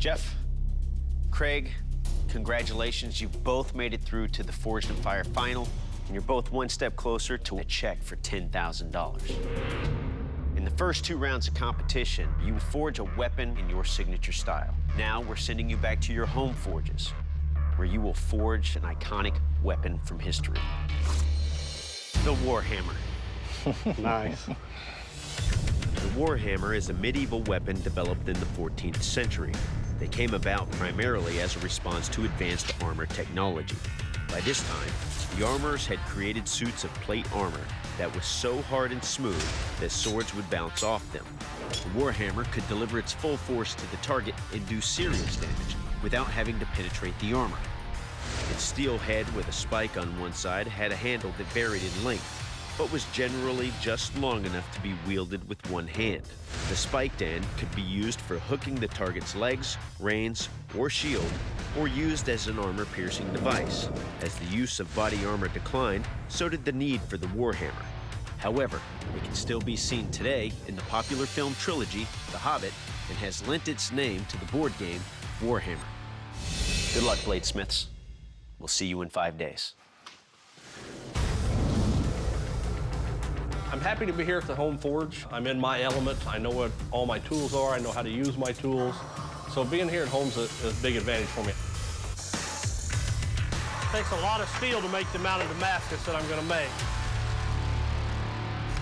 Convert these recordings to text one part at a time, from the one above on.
Jeff, Craig, congratulations. You've both made it through to the Forged and Fire final, and you're both one step closer to a check for $10,000. In the first 2 rounds of competition, you forge a weapon in your signature style. Now we're sending you back to your home forges, where you will forge an iconic weapon from history. The Warhammer. Nice. The Warhammer is a medieval weapon developed in the 14th century. They came about primarily as a response to advanced armor technology. By this time, the armorers had created suits of plate armor that was so hard and smooth that swords would bounce off them. The Warhammer could deliver its full force to the target and do serious damage without having to penetrate the armor. Its steel head with a spike on one side had a handle that varied in length, but was generally just long enough to be wielded with one hand. The spiked end could be used for hooking the target's legs, reins, or shield, or used as an armor-piercing device. As the use of body armor declined, so did the need for the Warhammer. However, it can still be seen today in the popular film trilogy, The Hobbit, and has lent its name to the board game, Warhammer. Good luck, bladesmiths. We'll see you in 5 days. I'm happy to be here at the Home Forge. I'm in my element. I know what all my tools are. I know how to use my tools. So being here at home's a big advantage for me. It takes a lot of steel to make the amount of Damascus that I'm going to make.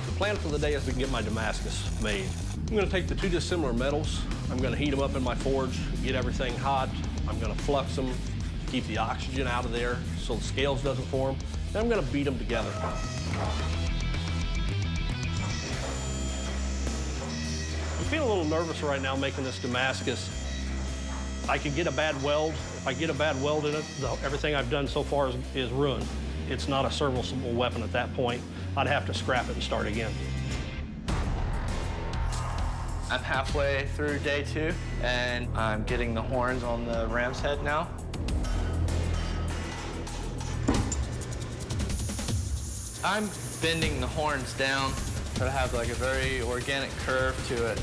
The plan for the day is to get my Damascus made. I'm going to take the 2 dissimilar metals. I'm going to heat them up in my forge, get everything hot. I'm going to flux them, keep the oxygen out of there so the scales doesn't form. Then I'm going to beat them together. I'm feeling a little nervous right now making this Damascus. I could get a bad weld. If I get a bad weld in it, everything I've done so far is ruined. It's not a serviceable weapon at that point. I'd have to scrap it and start again. I'm halfway through day 2, and I'm getting the horns on the ram's head now. I'm bending the horns down to have like a very organic curve to it.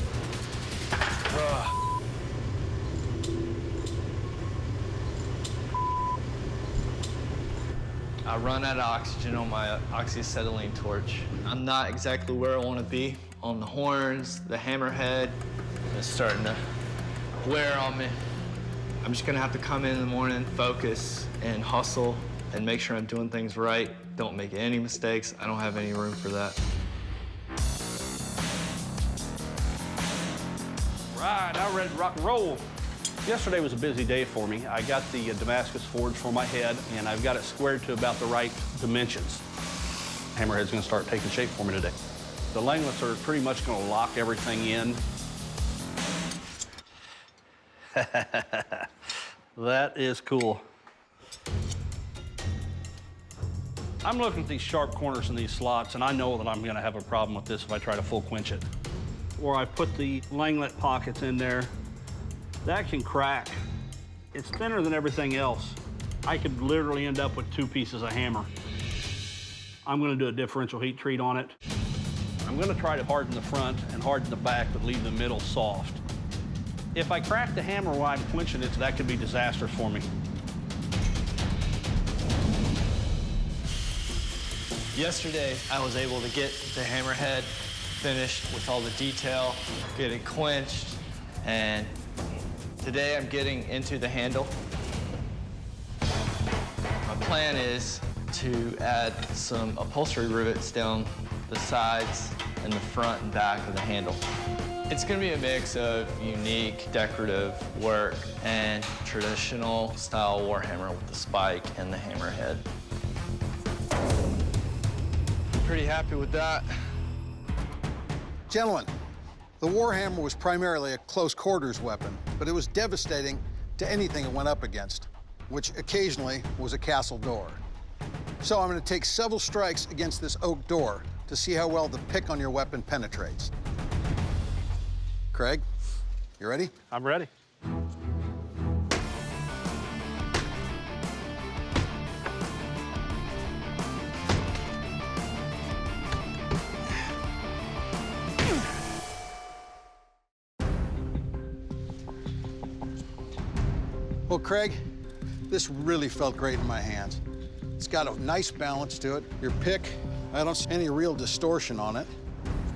Ugh. I run out of oxygen on my oxyacetylene torch. I'm not exactly where I want to be on the horns, the hammerhead. It's starting to wear on me. I'm just gonna have to come in the morning, focus, and hustle, and make sure I'm doing things right. Don't make any mistakes. I don't have any room for that. Right, now we're ready to rock and roll. Yesterday was a busy day for me. I got the Damascus forged for my head, and I've got it squared to about the right dimensions. Hammerhead's gonna start taking shape for me today. The langlets are pretty much gonna lock everything in. That is cool. I'm looking at these sharp corners in these slots, and I know that I'm gonna have a problem with this if I try to full quench it. Where I put the langlet pockets in there, that can crack. It's thinner than everything else. I could literally end up with 2 pieces of hammer. I'm gonna do a differential heat treat on it. I'm gonna try to harden the front and harden the back, but leave the middle soft. If I crack the hammer while I'm quenching it, that could be disastrous for me. Yesterday, I was able to get the hammerhead finished with all the detail, get it quenched, and today I'm getting into the handle. My plan is to add some upholstery rivets down the sides and the front and back of the handle. It's gonna be a mix of unique decorative work and traditional style Warhammer with the spike and the hammerhead. Pretty happy with that. Gentlemen, the Warhammer was primarily a close quarters weapon, but it was devastating to anything it went up against, which occasionally was a castle door. So I'm going to take several strikes against this oak door to see how well the pick on your weapon penetrates. Craig, you ready? I'm ready. Well, Craig, this really felt great in my hands. It's got a nice balance to it. Your pick, I don't see any real distortion on it.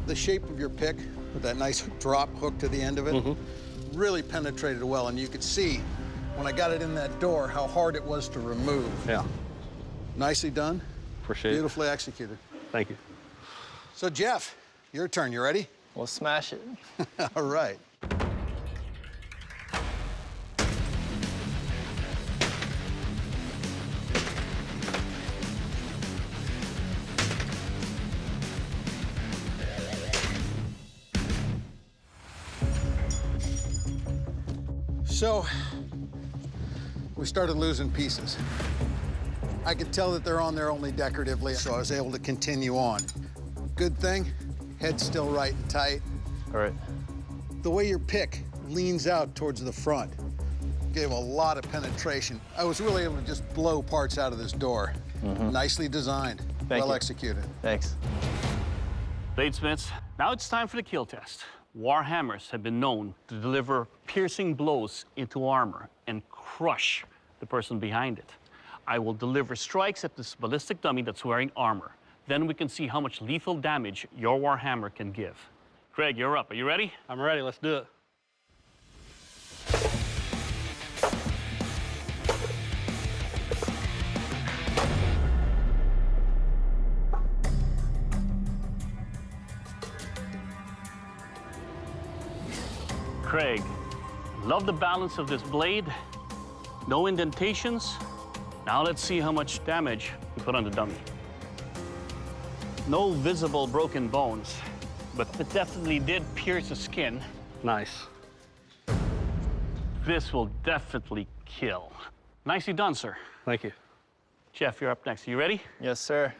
The shape of your pick, with that nice drop hook to the end of it, really penetrated well, and you could see when I got it in that door how hard it was to remove. Yeah. Nicely done. Appreciate it. Beautifully executed. Thank you. So, Jeff, your turn. You ready? We'll smash it. All right. So, we started losing pieces. I could tell that they're on there only decoratively, so I was able to continue on. Good thing, head's still right and tight. All right. The way your pick leans out towards the front gave a lot of penetration. I was really able to just blow parts out of this door. Nicely designed, well executed. Thanks. Bladesmiths, now it's time for the kill test. Warhammers have been known to deliver piercing blows into armor and crush the person behind it. I will deliver strikes at this ballistic dummy that's wearing armor. Then we can see how much lethal damage your Warhammer can give. Craig, you're up. Are you ready? I'm ready. Let's do it. Craig, love the balance of this blade. No indentations. Now let's see how much damage we put on the dummy. No visible broken bones, but it definitely did pierce the skin. Nice. This will definitely kill. Nicely done, sir. Thank you. Jeff, you're up next. Are you ready? Yes, sir.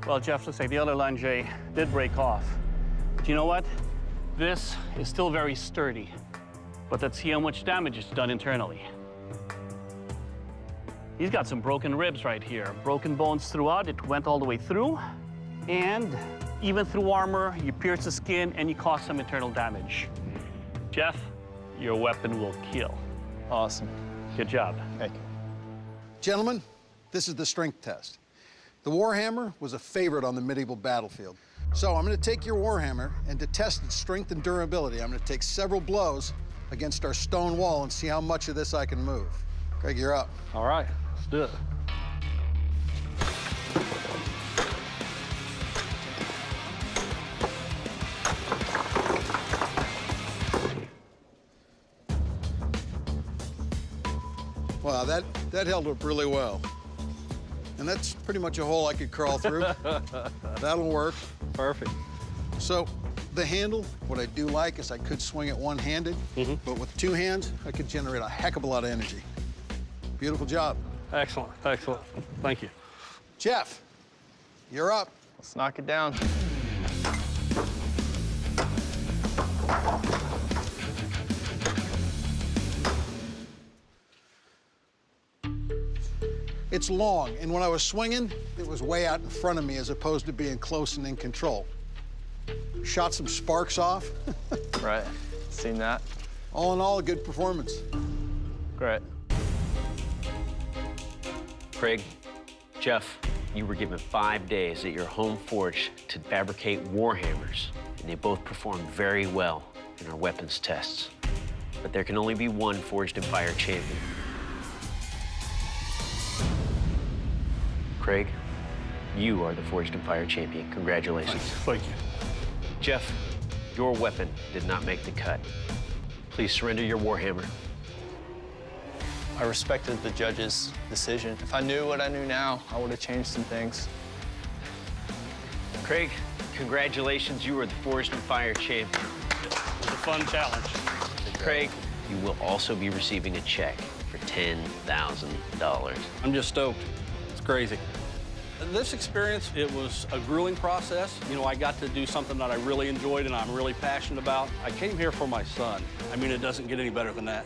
Well, Jeff, looks like the other lunge did break off. But you know what? This is still very sturdy. But let's see how much damage it's done internally. He's got some broken ribs right here. Broken bones throughout. It went all the way through. And even through armor, you pierce the skin and you cause some internal damage. Jeff, your weapon will kill. Awesome. Good job. Thank you. Gentlemen, this is the strength test. The Warhammer was a favorite on the medieval battlefield. So I'm going to take your Warhammer, and to test its strength and durability, I'm going to take several blows against our stone wall and see how much of this I can move. Craig, you're up. All right, let's do it. Wow, that held up really well. And that's pretty much a hole I could crawl through. That'll work. Perfect. So the handle, what I do like is I could swing it one-handed, but with two hands, I could generate a heck of a lot of energy. Beautiful job. Excellent, excellent. Thank you. Jeff, you're up. Let's knock it down. It's long, and when I was swinging, it was way out in front of me as opposed to being close and in control. Shot some sparks off. Right. Seen that. All in all, a good performance. Great. Craig, Jeff, you were given 5 days at your home forge to fabricate Warhammers, and they both performed very well in our weapons tests. But there can only be one Forged in Fire champion. Craig, you are the Forged in Fire champion. Congratulations. Thank you. Jeff, your weapon did not make the cut. Please surrender your Warhammer. I respected the judge's decision. If I knew what I knew now, I would have changed some things. Craig, congratulations. You are the Forged in Fire champion. It was a fun challenge. Craig, you will also be receiving a check for $10,000. I'm just stoked. It's crazy. This experience, it was a grueling process. You know, I got to do something that I really enjoyed and I'm really passionate about. I came here for my son. I mean, it doesn't get any better than that.